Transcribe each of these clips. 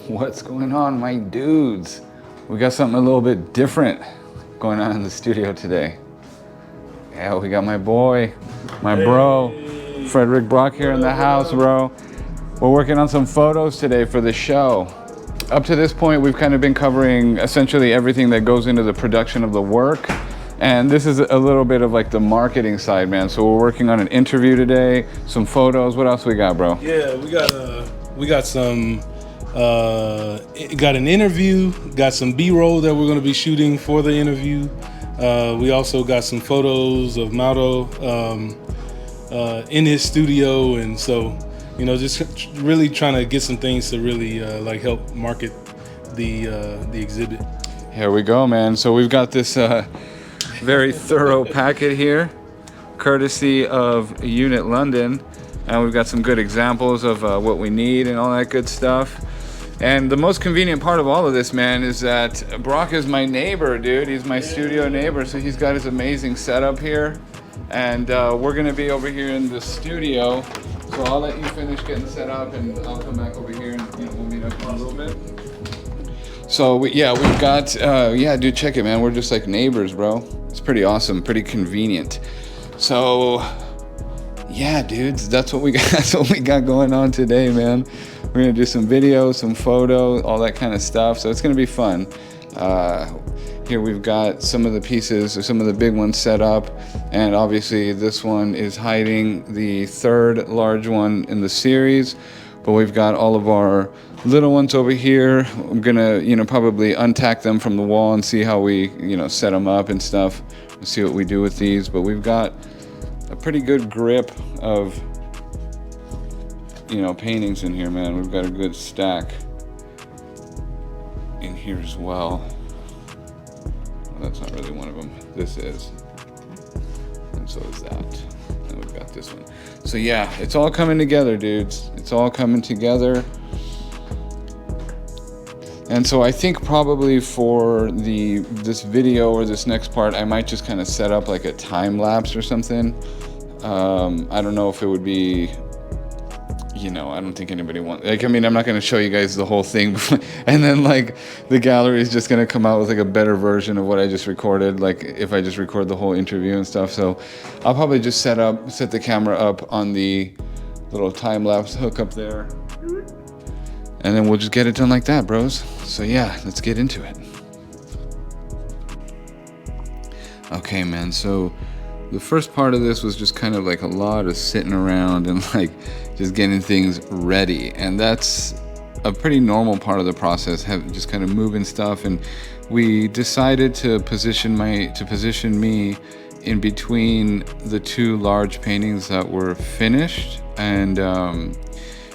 What's going on, my dudes? We got something a little bit different going on in the studio today. Yeah, we got my boy, my bro, Fredricc Brock here in the house, bro. We're working on some photos today for the show. Up to this point, we've kind of been covering essentially everything that goes into the production of the work. And this is a little bit of like the marketing side, man. So we're working on an interview today, some photos. What else we got, bro? Yeah, we got some, got an interview, got some B-roll that we're going to be shooting for the interview. We also got some photos of Mauro in his studio, and so, you know, just really trying to get some things to really like help market the exhibit. Here we go, man. So we've got this very thorough packet here, courtesy of Unit London, and we've got some good examples of what we need and all that good stuff. And the most convenient part of all of this, man, is that Brock is my neighbor, dude. He's my studio neighbor, so he's got his amazing setup here, and we're gonna be over here in the studio. So I'll let you finish getting set up, and I'll come back over here, and we'll meet up in a little bit. So we've got, yeah, dude, check it, man. We're just like neighbors, bro. It's pretty awesome, pretty convenient. So, yeah, dudes, that's what we got. That's what we got going on today, man. We're gonna do some video, some photo, all that kind of stuff. So it's gonna be fun. Here we've got some of the pieces, or some of the big ones set up, and obviously this one is hiding the third large one in the series. But we've got all of our little ones over here. I'm gonna, probably untack them from the wall and see how we, set them up and stuff. We'll see what we do with these. But we've got a pretty good grip of, paintings in here, man. We've got a good stack in here as well. That's not really one of them. This is. And so is that. And we've got this one. So yeah, it's all coming together, dudes. It's all coming together. And so I think probably for this video or this next part, I might just kind of set up like a time lapse or something. I don't know if it would be, I don't think anybody wants, I'm not going to show you guys the whole thing. And then like the gallery is just going to come out with like a better version of what I just recorded. Like if I just record the whole interview and stuff. So I'll probably just set the camera up on the little time lapse hook up there. And then we'll just get it done like that, bros. So yeah, let's get into it. Okay, man, so the first part of this was just kind of like a lot of sitting around and like just getting things ready. And that's a pretty normal part of the process, just kind of moving stuff. And we decided to position me in between the two large paintings that were finished. And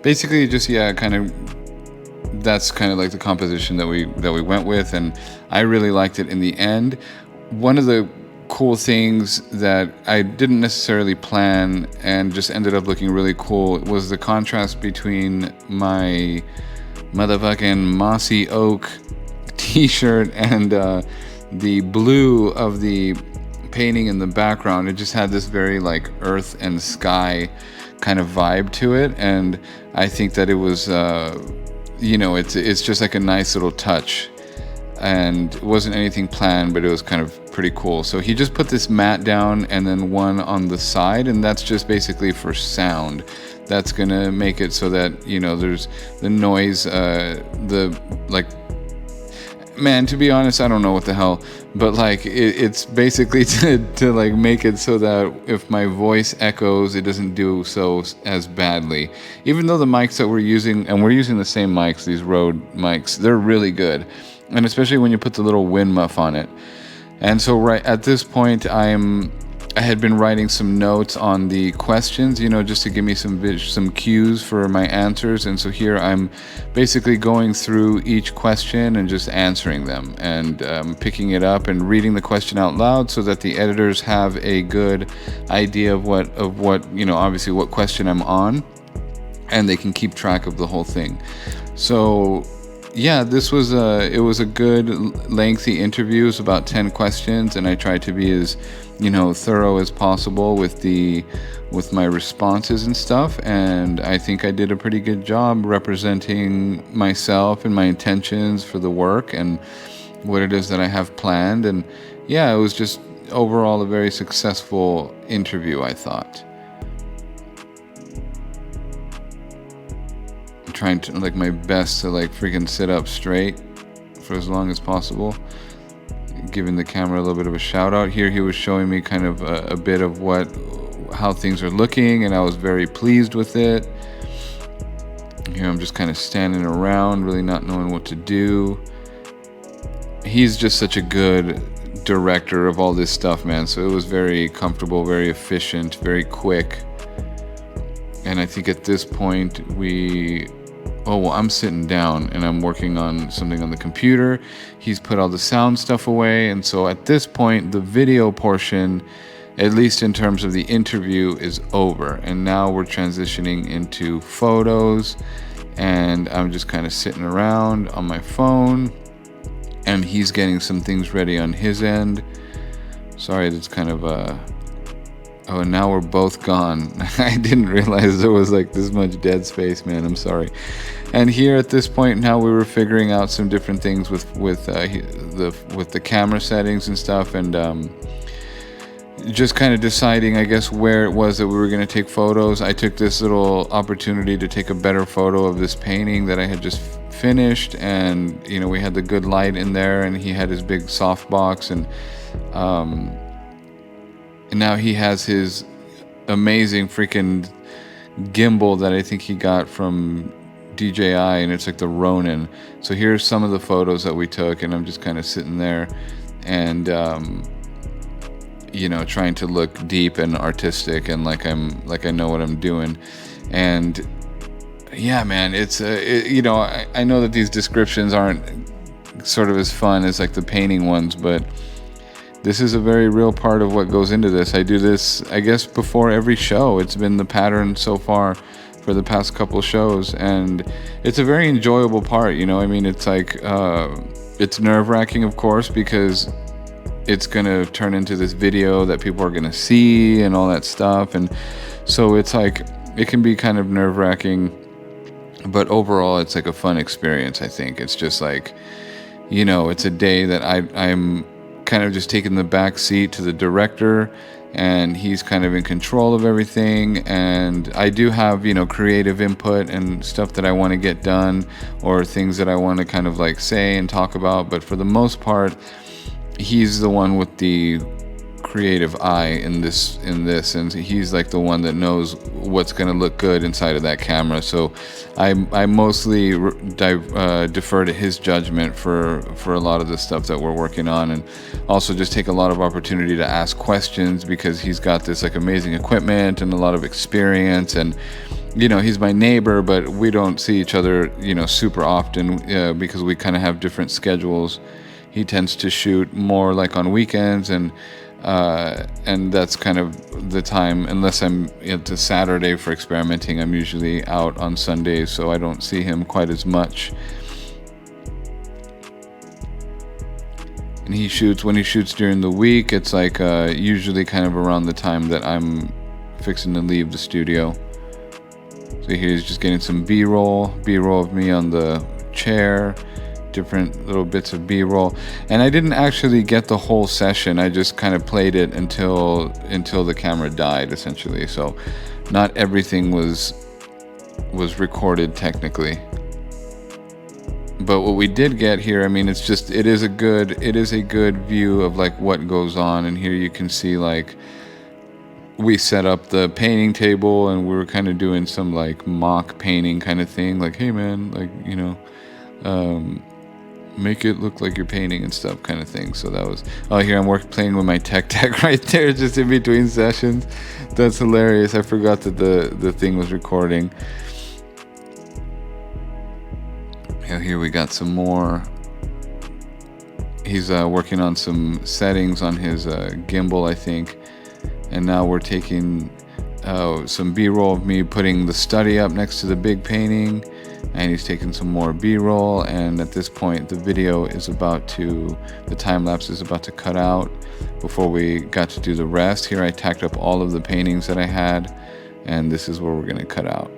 basically just, that's kind of like the composition that we went with, and I really liked it in the end. One of the cool things that I didn't necessarily plan and just ended up looking really cool was the contrast between my motherfucking mossy oak t-shirt and the blue of the painting in the background. It just had this very like earth and sky kind of vibe to it, and I think that it was it's just like a nice little touch, and it wasn't anything planned, but it was kind of pretty cool. So he just put this mat down and then one on the side, and that's just basically for sound. That's gonna make it so that there's the noise, man, to be honest, I don't know what the hell, but like it's basically to like make it so that if my voice echoes, it doesn't do so as badly. Even though the mics that we're using, and we're using the same mics, these Rode mics, they're really good, and especially when you put the little wind muff on it. And so right at this point, I had been writing some notes on the questions, just to give me some cues for my answers. And so here I'm basically going through each question and just answering them, and picking it up and reading the question out loud so that the editors have a good idea of what obviously what question I'm on, and they can keep track of the whole thing. So yeah, this was it was a good lengthy interview. It was about 10 questions, and I tried to be as, thorough as possible with my responses and stuff. And I think I did a pretty good job representing myself and my intentions for the work and what it is that I have planned. And yeah, it was just overall a very successful interview, I thought. Trying to like my best to like freaking sit up straight for as long as possible, giving the camera a little bit of a shout out here. He was showing me kind of a bit of how things are looking, and I was very pleased with it. Here I'm just kind of standing around, really not knowing what to do. He's just such a good director of all this stuff, man, so it was very comfortable, very efficient, very quick. And I think at this point I'm sitting down and I'm working on something on the computer. He's put all the sound stuff away. And so at this point, the video portion, at least in terms of the interview, is over. And now we're transitioning into photos. And I'm just kind of sitting around on my phone. And he's getting some things ready on his end. Sorry, that's kind of Oh, and now we're both gone. I didn't realize there was like this much dead space, man. I'm sorry. And here at this point now, we were figuring out some different things with the camera settings and stuff, and just kind of deciding, I guess, where it was that we were going to take photos. I took this little opportunity to take a better photo of this painting that I had just finished, and we had the good light in there, and he had his big softbox, and now he has his amazing freaking gimbal that I think he got from DJI, and it's like the Ronin. So here's some of the photos that we took, and I'm just kind of sitting there and trying to look deep and artistic and like I know what I'm doing. And yeah, man, it's I know that these descriptions aren't sort of as fun as like the painting ones, but this is a very real part of what goes into this. I do this, I guess, before every show. It's been the pattern so far for the past couple shows, and it's a very enjoyable part. I mean, it's like it's nerve-wracking, of course, because it's gonna turn into this video that people are gonna see and all that stuff, and so it's like it can be kind of nerve-wracking, but overall it's like a fun experience. I think it's just like, it's a day that I'm kind of just taking the back seat to the director, and he's kind of in control of everything. And I do have, creative input and stuff that I want to get done, or things that I want to kind of like say and talk about. But for the most part, he's the one with the creative eye in this, and he's like the one that knows what's going to look good inside of that camera. So I mostly defer to his judgment for a lot of the stuff that we're working on, and also just take a lot of opportunity to ask questions, because he's got this like amazing equipment and a lot of experience, and he's my neighbor, but we don't see each other super often because we kind of have different schedules. He tends to shoot more like on weekends, and that's kind of the time, unless I'm into Saturday for experimenting. I'm usually out on Sundays, so I don't see him quite as much. And when he shoots during the week, it's like usually kind of around the time that I'm fixing to leave the studio. So here he's just getting some B-roll of me on the chair, different little bits of B-roll. And I didn't actually get the whole session. I just kind of played it until the camera died, essentially. So not everything was recorded technically. But what we did get here, I mean, it is a good view of like what goes on. And here you can see like we set up the painting table, and we were kind of doing some like mock painting kind of thing, like, hey man, like, make it look like you're painting and stuff kind of thing. So that was, here I'm playing with my tech right there, just in between sessions. That's hilarious. I forgot that the thing was recording. Here we got some more. He's working on some settings on his gimbal, I think. And now we're taking some B-roll of me putting the study up next to the big painting. and he's taking some more B-roll, and at this point the video is about to, the time lapse is about to cut out before we got to do the rest. Here I tacked up all of the paintings that I had, and this is where we're gonna cut out.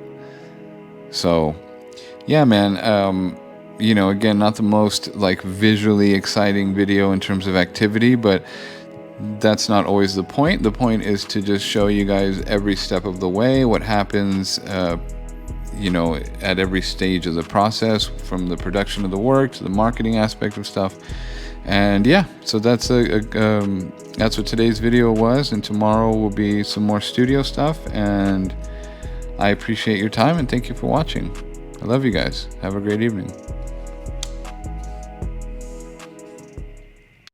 So yeah, man, you know, again, not the most like visually exciting video in terms of activity, but that's not always the point. The point is to just show you guys every step of the way, what happens, you know, at every stage of the process, from the production of the work to the marketing aspect of stuff. And yeah, so that's that's what today's video was, and tomorrow will be some more studio stuff. And I appreciate your time and thank you for watching. I love you guys. Have a great evening.